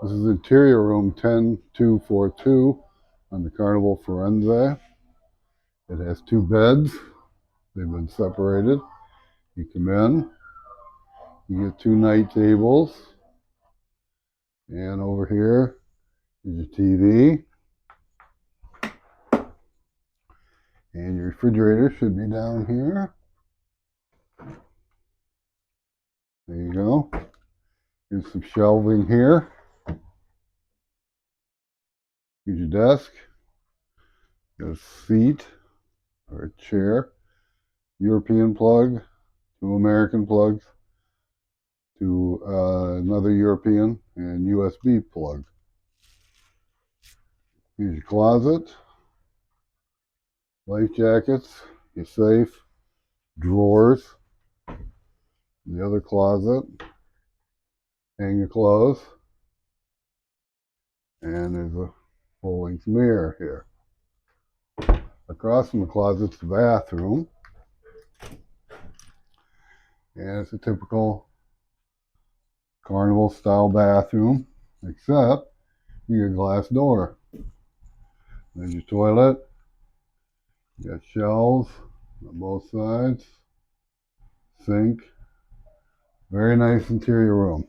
This is interior room 10242 on the Carnival Firenze. It has 2 beds. They've been separated. You come in, you get 2 night tables, and over here is your TV, and your refrigerator should be down here. There you go. Here's some shelving here. Here's your desk. Got a seat or a chair. European plug, 2 American plugs, to another European, and USB plug. Here's your closet. Life jackets, your safe, drawers, the other closet, hang your clothes, and there's a full-length mirror here. Across from the closet's the bathroom, and it's a typical Carnival style bathroom, except you get a glass door. There's your toilet. You got shelves on both sides, sink. Very nice interior room.